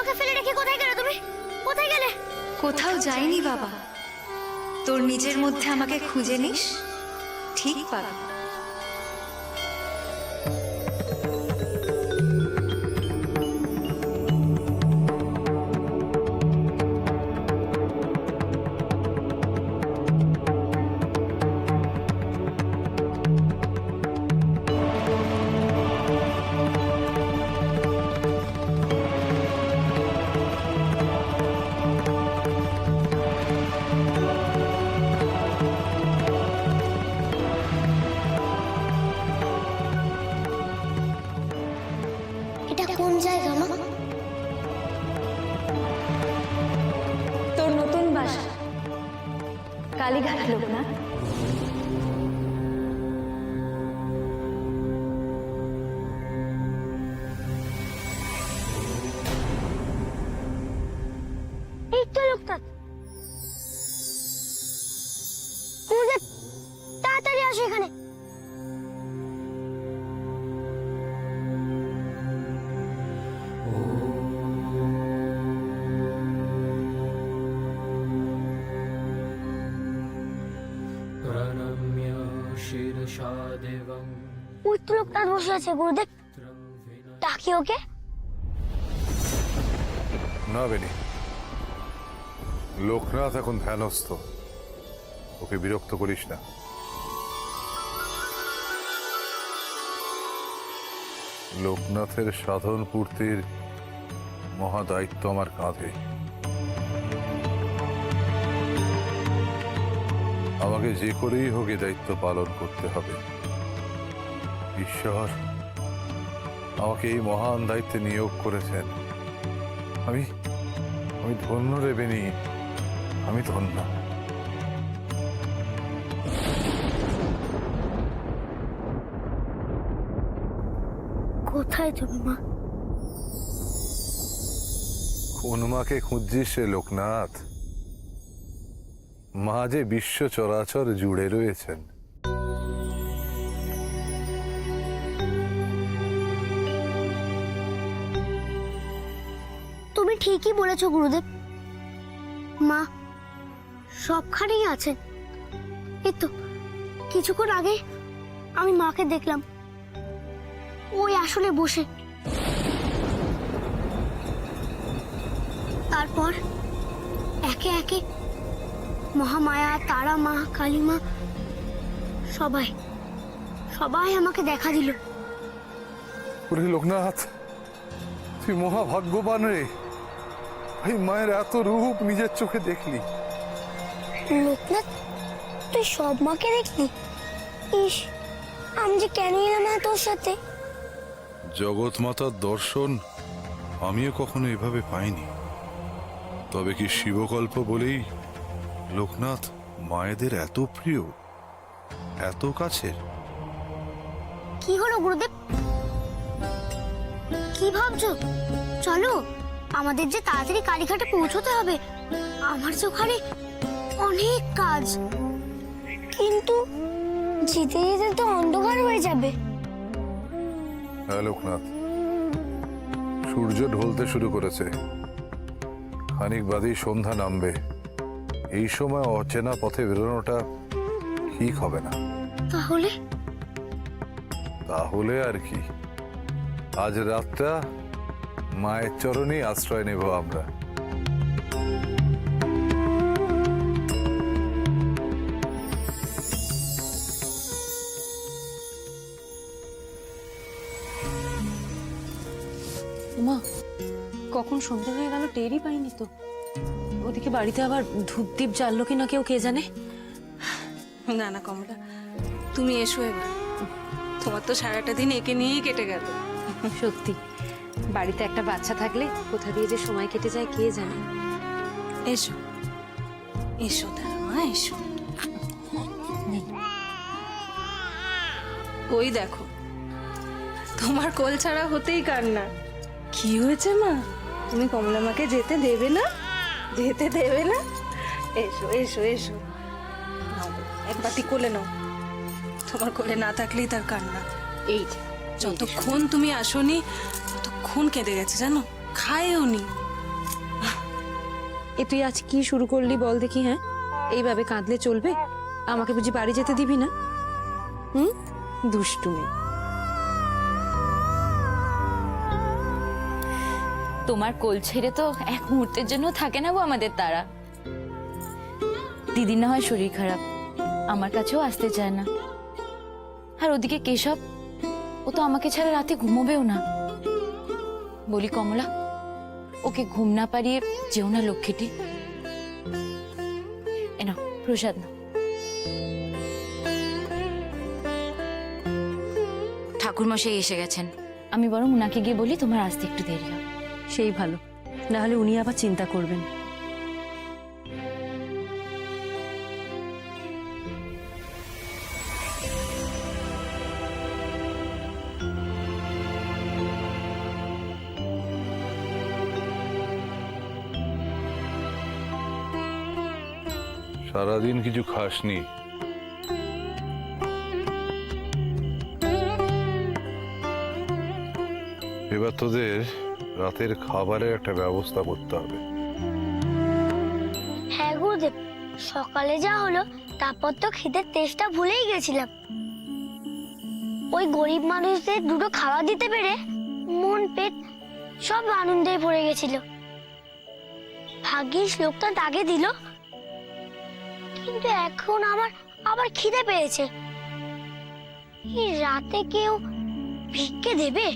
কথা ফেলে রেখে কোথায় গেলে তুমি? কোথায় গেলে? কোথাও যাইনি বাবা, তোর নিজের মধ্যে আমাকে খুঁজে নিস, ঠিক পাবি। এটা কোন জায়গা মা? তোর নতুন বাসা কালীঘাট লোকনাথ। এই তো লোকনাথ। গুরুদেব, তাড়াতাড়ি আসো এখানে। प्रणम्य शिरसा देवं ওই তো লোকনাথ বসে আছে গুরুদেব, ডাকি ওকে। না বেনি, লোকনাথ এখন ধ্যানস্থ, ওকে বিরক্ত করিস না। লোকনাথের সাধন পূর্তির মহা দায়িত্ব আমার কাঁধে। আমাকে যে করেই হোক এ দায়িত্ব পালন করতে হবে। ঈশ্বর আমাকে এই মহান দায়িত্বে নিয়োগ করেছেন। আমি আমি ধন্য রে বেনি, আমি ধন্য। কোথায় তুমি মা? কোন মাকে খুঁজছিস রে লোকনাথ? মা যে বিশ্ব চরাচর জুড়ে রয়েছেন। তুমি ঠিকই বলেছো গুরুদেব, মা সবখানেই আছে। এই তো কিছুক্ষণ আগে আমি মাকে দেখলাম, ওই আসলে বসে। তারপর একে একে মহামায়া, তারা মা, কালী মা সবাই সবাই আমাকে দেখা দিল। ওরে লোকনাথ, তুই মহাভাগ্যবান রে, ভাই মায়ের এত রূপ নিজের চোখে দেখলি। লোকনাথ, তুই সব মাকে দেখলি? ইস, আমি যে কেন এলাম না তোর সাথে? জগৎ মাতার দর্শন আমিও কখনো এভাবে পাইনি। তবে কি শিবকল্প বলেই লোকনাথ মায়েদের এত প্রিয়, এত কাছের? কি হলো গুরুদেব, কি ভাবছো? চলো, আমাদের যে তাড়াতাড়ি কালীঘাটে পৌঁছতে হবে। আমার যে ওখানে অনেক কাজ। কিন্তু যেতে যেতে তো অন্ধকার হয়ে যাবে। হ্যাঁ লোকনাথ, সূর্য ঢলতে শুরু করেছে, খানিক বাদেই সন্ধ্যা নামবে। এই সময় অচেনা পথে বেরোনোটা ঠিক হবে না। তাহলে তাহলে আর কি, আজ রাতটা মায়ের চরণেই আশ্রয় নেব আমরা। মা, কখন সন্ধে হয়ে গেল টেরই পাইনি তো। ওদিকে বাড়িতে আবার ধূপদীপ জ্বাললো কিনা কেউ কে জানে। না না কমলা, তুমি এসো এবার। তোমার তো সারাটা দিন একে নিয়েই কেটে গেল। সত্যি, বাড়িতে একটা বাচ্চা থাকলে কোথা দিয়ে যে সময় কেটে যায় কে জানে। এসো এসো তারা মা, এসো। ওই দেখো, তোমার কোল ছাড়া হতেই কান্না। কি হয়েছে মা? তুমি কমলা মাকে যেতে দেবে না? যেতে দেবে না? এসো এসো এসো, নাও গো, এক বাটি কোলে নাও। তোমার কোলে না থাকলেই তার কান্না। এই যে যতক্ষণ তুমি আসোনি ততক্ষণ কেঁদে গেছে জানো, খায়ও নি। এ তুই আজ কি শুরু করলি বল দেখি? হ্যাঁ, এইভাবে কাঁদলে চলবে? আমাকে বুঝি বাড়ি যেতে দিবি না? হুম, দুষ্টু মেয়ে। তোমার কোল ছেড়ে তো এক মুহূর্তের জন্য থাকে না গো আমাদের তারা। দিদির না হয় শরীর খারাপ, আমার কাছেও আসতে চায় না। আর ওদিকে কেশব, ও তো আমাকে ছাড়া রাতে ঘুমোবেও না। বলি কমলা, ওকে ঘুম না পারিয়ে যেও না লক্ষ্মীটি। এনো প্রসাদ না। ঠাকুরমশাই এসে গেছেন, আমি বরং উনাকে গিয়ে বলি তোমার আসতে একটু দেরি হবে। সেই ভালো, না হলে উনি আবার চিন্তা করবেন। সারাদিন কিছু খাসনি? এবার তোদের রাতের খাবারের একটা ব্যবস্থা করতে হবে। হ্যাঁ গুরুদেব, সকালে যা হলো তারপর তো খিদের তেষ্টা ভুলেই গেছিলাম। ওই গরিব মানুষদের দুটো খাওয়া দিতে পেরে মন পেট সব আনন্দে ভরে গেছিল। ভাগ্যিস লোকটা তাকে দিল, কিন্তু এখন আমার আবার খিদে পেয়েছে। এই রাতে কেউ ভিক্ষে দেবে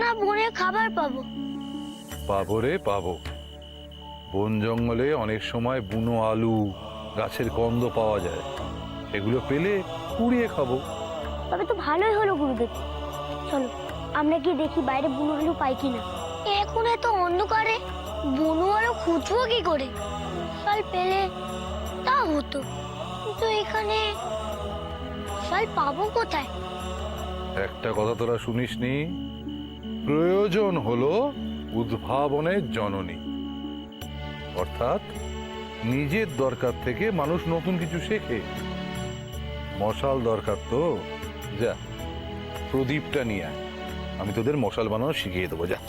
না বনে খাবার পাবো? পাবো রে পাবো। বন জঙ্গলে অনেক সময় বুনো আলু, গাছের কন্দ পাওয়া যায়, সেগুলো পেলে কুড়িয়ে খাবো। তবে তো ভালোই হলো গুরুদেব, চলো আমরা গিয়ে দেখি বাইরে বুনো আলু পাই কিনা। এখন এত অন্ধকারে বুনো আলু খুঁজবো কি করে? ফল পেলে তা হতো, কিন্তু এখানে ফল পাবো কোথায়? একটা কথা তোরা শুনিসনি, প্রয়োজন হলো উদ্ভাবনের জননী। অর্থাৎ নিজের দরকার থেকে মানুষ নতুন কিছু শেখে। মশাল দরকার তো, যা প্রদীপটা নিয়ে আয়, আমি তোদের মশাল বানানো শিখিয়ে দেবো। যা।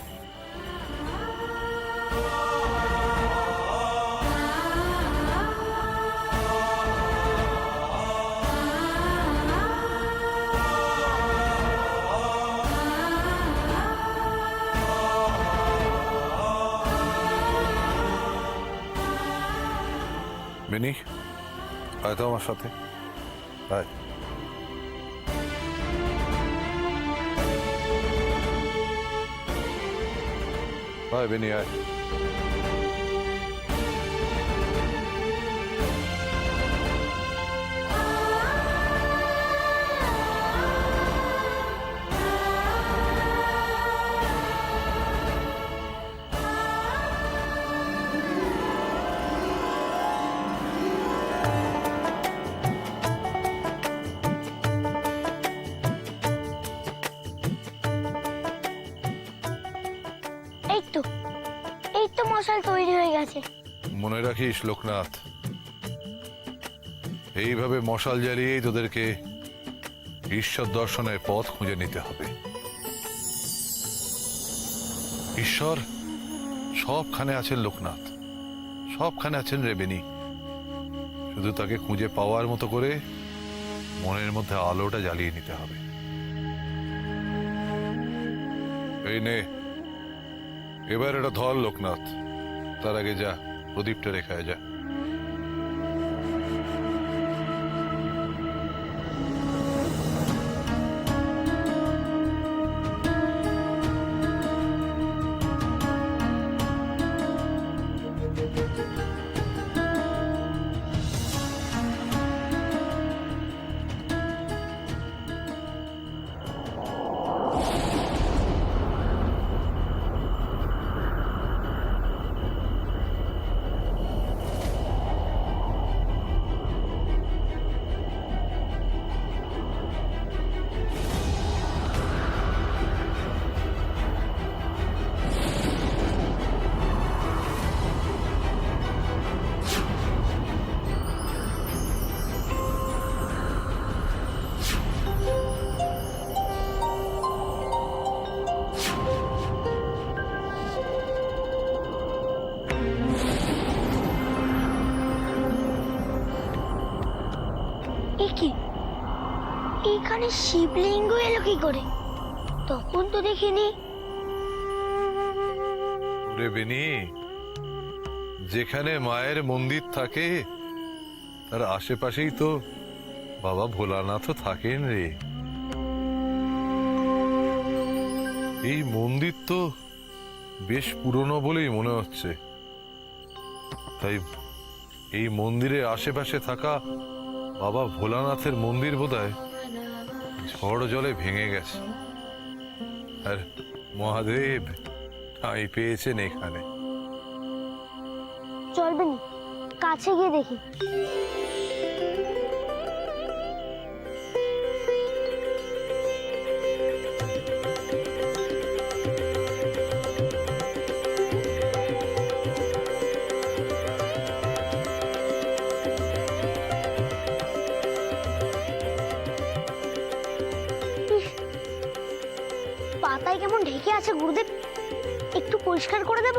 বেনি, আয় তো আমার সাথে, আয়। আয় বেনি, আয়। এই তো মশাল তৈরি হয়ে গেছে। মনে রাখিস লোকনাথ, এইভাবে মশাল জ্বালিয়েই তোদেরকে ঈশ্বর দর্শনের পথ খুঁজে নিতে হবে। ঈশ্বর সবখানে আছেন লোকনাথ, সবখানে আছেন রেবেনি। শুধু তাকে খুঁজে পাওয়ার মতো করে মনের মধ্যে আলোটা জ্বালিয়ে নিতে হবে। এই নে, এবার এটা ধর লোকনাথ, তার আগে যা প্রদীপটা রেখে যা। এখানে শিবলিঙ্গ এলো কি করে? তখন তো দেখিনি। রে বেনি, যেখানে মায়ের মন্দির থাকে তার আশেপাশেই তো বাবা ভোলানাথও থাকেন রে। এই মন্দির তো বেশ পুরনো বলেই মনে হচ্ছে, তাই এই মন্দিরের আশেপাশে থাকা বাবা ভোলানাথের মন্দির বোধহয় ঝড় জলে ভেঙে গেছে, আর মহাদেব ঠাঁই পেয়েছেন এখানে। চলবে নি, কাছে গিয়ে দেখি। পাতায় কেমন ঢেকে আছে গুরুদেব, একটু পরিষ্কার করে দেব।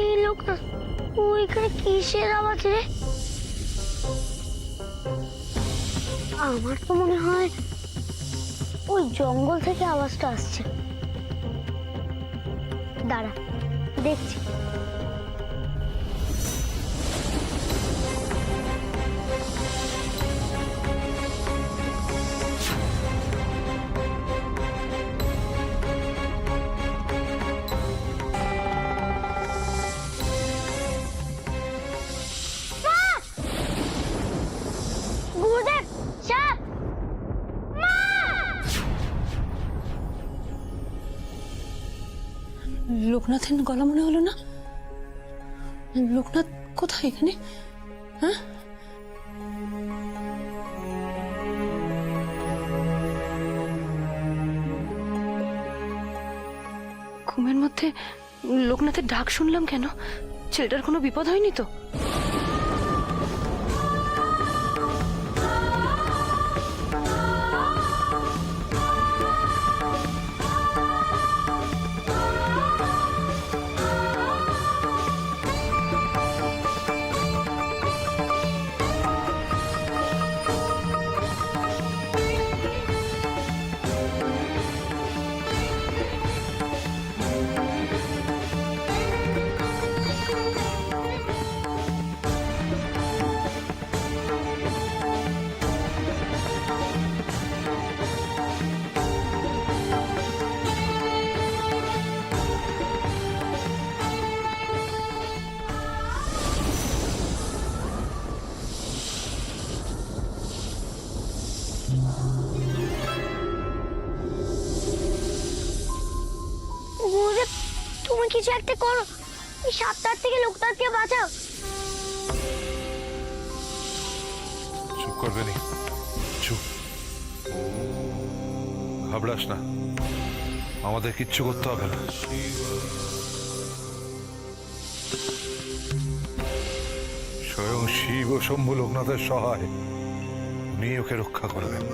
এই লোকটা ওইখানে কিসের আওয়াজ রে? আমার তো মনে হয় ওই জঙ্গল থেকে আওয়াজটা আসছে। দাঁড়া, দেখছি। গুরুদেব, সাপ! লোকনাথের গলা মনে হলো না? লোকনাথ কোথায় এখানে? হ্যাঁ, ঘুমের মধ্যে লোকনাথের ডাক শুনলাম কেন? ছেলেটার কোনো বিপদ হয়নি তো? গুরুদেব, তুমি কিছু একটা করো, এই সাপটার থেকে লোকটাকে বাঁচাও। চুপ করবে নি, চুপ, ঘাবড়াস না, আমাদের কিচ্ছু করতে হবে না। স্বয়ং শিব ও শম্ভু লোকনাথের সহায়, উনি ওকে রক্ষা করবেন।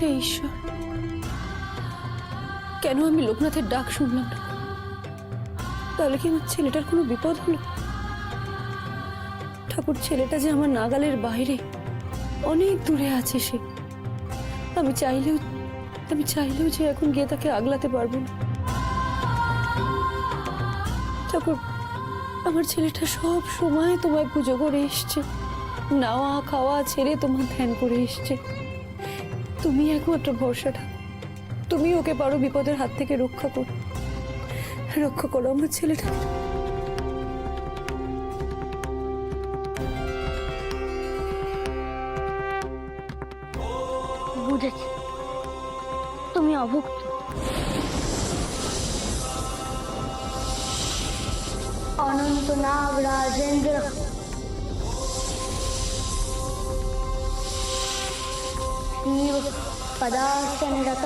হে ঈশ্বর, কেন আমি লোকনাথের ডাক শুনলাম না? তাহলে কি আমার ছেলেটার কোনো বিপদ হলো? ঠাকুর, ছেলেটা যে আমার নাগালের বাইরে, অনেক দূরে আছে সে। আমি চাইলেও যে এখন গিয়ে তাকে আগলাতে পারবো না। ঠাকুর, আমার ছেলেটা সব সময় তোমায় পুজো করে এসছে, নাওয়া খাওয়া ছেড়ে তোমার ধ্যান করে এসছে। তুমি একমাত্র ভরসা ঠাকুর, তুমি ওকে পারো বিপদের হাত থেকে রক্ষা করো আমার ছেলেটা। বুঝেছি তুমি অভুক্ত। অনন্ত নাগ রাজেন্দ্র শিব পদার্চন রত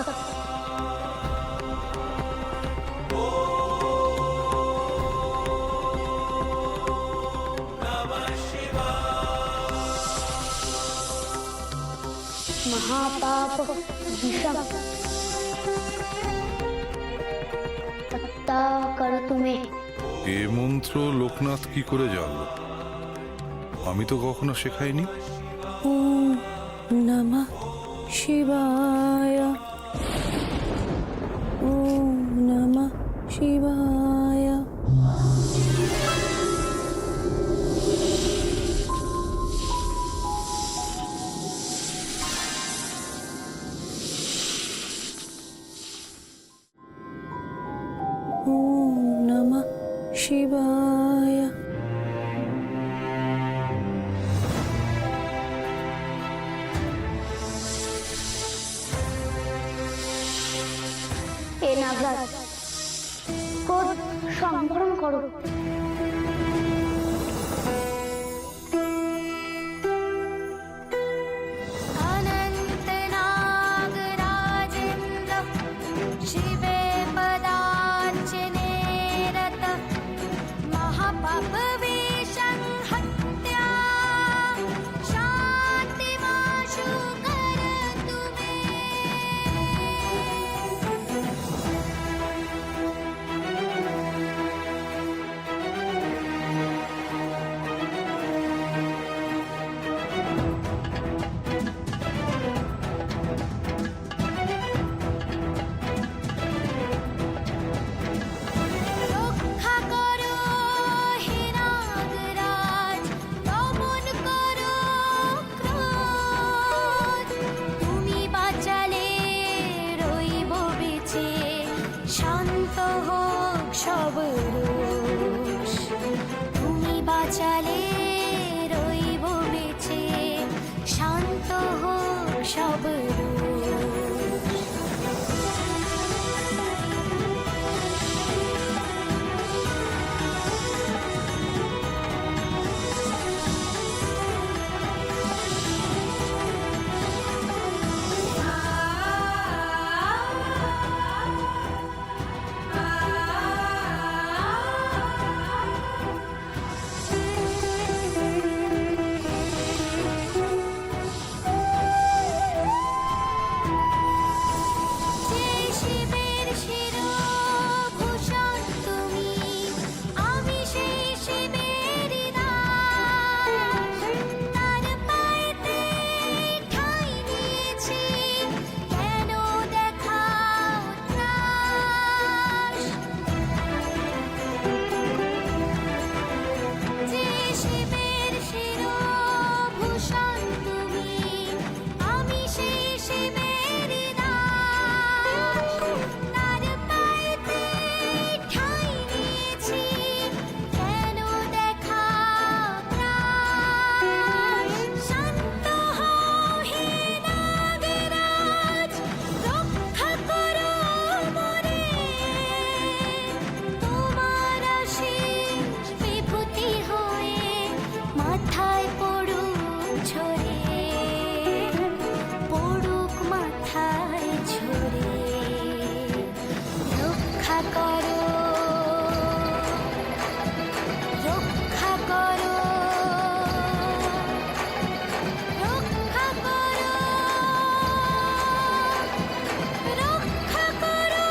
महापाप विषम सत्ता कर तुम्हें। এ মন্ত্র লোকনাথ কি করে জানলো? আমি তো কখনো শেখাইনি। ওম নমঃ শিবায়। ওম নমঃ শিবায়। ওম নমঃ শিবায়। এ নাগরাজ ক্রোধ সংবরণ করো। অনন্ত নাগরাজেন্দ্র শিবে পদার্চনে রত মহাপাপ বিশং হত্যা শান্তিমাশু কর তুমে। রক্ষা করো হে নাগরাজ, দমন করো ক্রোধ। তুমি বাঁচালে রইব বেঁচে, শান্ত হোক সব রোষ। তুমি বাঁচালে রইব বেঁচে, শান্ত হোক সব রোষ। যে শিবের শিরোভূষণ তুমি, আমি সেই শিবেরই দাস। তার পায়েতে ঠাঁই নিয়েছি, কেন দেখাও ত্রাস? যে শিবের শিরোভূষণ তুমি, আমি সেই শিবেরই দাস। তার পায়েতে ঠাঁই নিয়েছি, কেন দেখাও ত্রাস? শান্ত হও হে নাগরাজ, রক্ষা করো মোরে। তোমার আশীষ বিভূতি হয়ে মাথায় পড়ুক ঝরে, পড়ুক মাথায় ঝরে। রক্ষা করো, রক্ষা করো, রক্ষা করো, রক্ষা করো।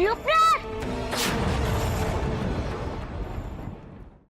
রূপরাজ